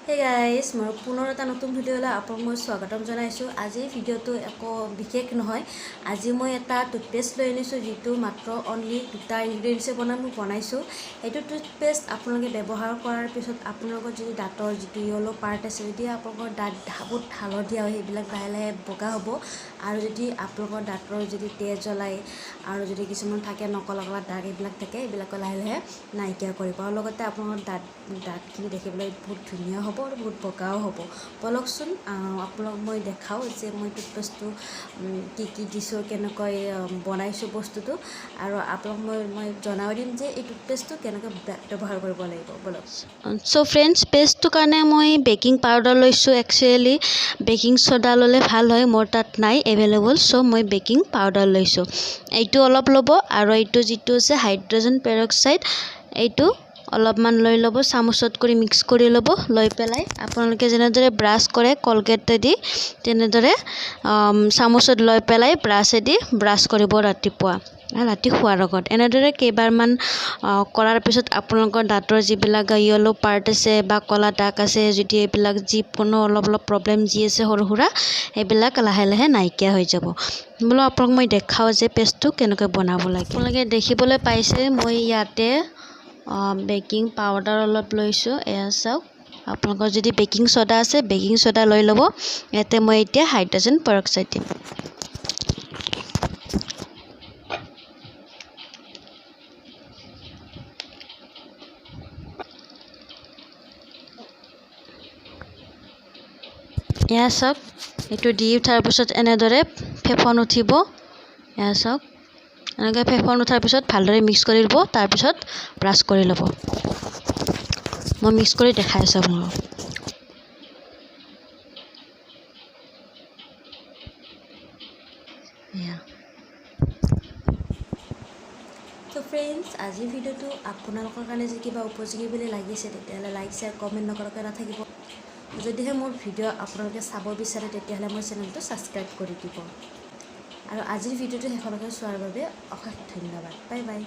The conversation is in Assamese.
Hey guys, মই পুনৰ এটা নতুন ভিডিঅ'লৈ আপোনাক মই স্বাগতম জনাইছোঁ। আজি ভিডিঅ'টো একো বিশেষ নহয়। আজি মই এটা টুথপেষ্ট লৈ আনিছোঁ যিটো মাত্ৰ অনলি দুটা ইনগ্ৰেডিয়েণ্টছে বনাইছোঁ। এইটো টুথপেষ্ট আপোনালোকে ব্যৱহাৰ কৰাৰ পিছত আপোনালোকৰ যদি দাঁতৰ যিটো য়েলো পাৰ্ট আছে, যদি আপোনালোকৰ দাঁত বহুত হালধীয়া হয় সেইবিলাক লাহে লাহে বগা হ'ব। আৰু যদি আপোনালোকৰ দাঁতৰ যদি তেজ জ্বলাই আৰু যদি কিছুমান থাকে নকলা কলা দাগ এইবিলাক থাকে, এইবিলাকো লাহে লাহে নাইকিয়া কৰিব। আৰু লগতে আপোনালোকৰ দাঁতখিনি দেখিবলৈ বহুত ধুনীয়া হ'ব আৰু বহুত বগাও হ'ব। বলকচোন আপোনালোক মই দেখাওঁ যে মই টুথপেষ্টটো কি দিছোঁ, কেনেকৈ বনাইছোঁ বস্তুটো, আৰু আপোনালোক মই জনাই দিম যে এই টুথপেষ্টটো কেনেকৈ ব্যৱহাৰ কৰিব লাগিব। বলক। চ' ফ্ৰেণ্ডছ, পেষ্টটোৰ কাৰণে মই বেকিং পাউডাৰ লৈছোঁ। একচুৱেলি বেকিং ছ'ডা ল'লে ভাল হয়, মোৰ তাত নাই এভেইলেবল, চ' মই বেকিং পাউডাৰ লৈছোঁ। এইটো অলপ ল'ব আৰু এইটো যিটো আছে হাইড্ৰজেন পেৰক্সাইড, এইটো অলপমান লৈ ল'ব, চামুচত কৰি মিক্স কৰি ল'ব। লৈ পেলাই আপোনালোকে যেনেদৰে ব্ৰাছ কৰে কলগেটেদি, তেনেদৰে চামুচত লৈ পেলাই ব্ৰাছেদি ব্ৰাছ কৰিব ৰাতি শোৱাৰ আগত। এনেদৰে কেইবাৰমান কৰাৰ পিছত আপোনালোকৰ দাঁতৰ যিবিলাক য়েলো পাৰ্ট আছে বা ক'লা দাগ আছে, যদি এইবিলাক যিকোনো অলপ প্ৰব্লেম যি আছে সৰু সুৰা, এইবিলাক লাহে লাহে নাইকিয়া হৈ যাব। বোলো আপোনালোক মই দেখাওঁ যে পেষ্টটো কেনেকৈ বনাব লাগে। আপোনালোকে দেখিবলৈ পাইছে মই ইয়াতে বেকিং পাউডাৰ অলপ লৈছোঁ। এয়া চাওক, আপোনালোকৰ যদি বেকিং ছ'ডা আছে বেকিং ছ'ডা লৈ ল'ব। ইয়াতে মই এতিয়া হাইড্ৰজেন পেৰক্সাইড দিম। এয়া চাওক, এইটো দি উঠাৰ পিছত এনেদৰে ফেফন উঠিব। এয়া চাওক, এনেকৈ ফেফন উঠাৰ পিছত ভালদৰে মিক্স কৰি ল'ব, তাৰপিছত ব্ৰাছ কৰি ল'ব। মই মিক্স কৰি দেখাই আছোঁ আপোনালোকক। তো ফ্ৰেণ্ডছ, আজিৰ ভিডিঅ'টো আপোনালোকৰ কাৰণে যদি কিবা উপযোগী বুলি লাগিছে তেতিয়াহ'লে লাইক শ্বেয়াৰ কমেণ্ট নকৰাকৈ নাথাকিব। যদিহে মোৰ ভিডিঅ' আপোনালোকে চাব বিচাৰে তেতিয়াহ'লে মোৰ চেনেলটো ছাবস্ক্ৰাইব কৰি দিব। আৰু আজিৰ ভিডিঅ'টো শেষলৈকে চোৱাৰ বাবে অশেষ ধন্যবাদ। Bye bye.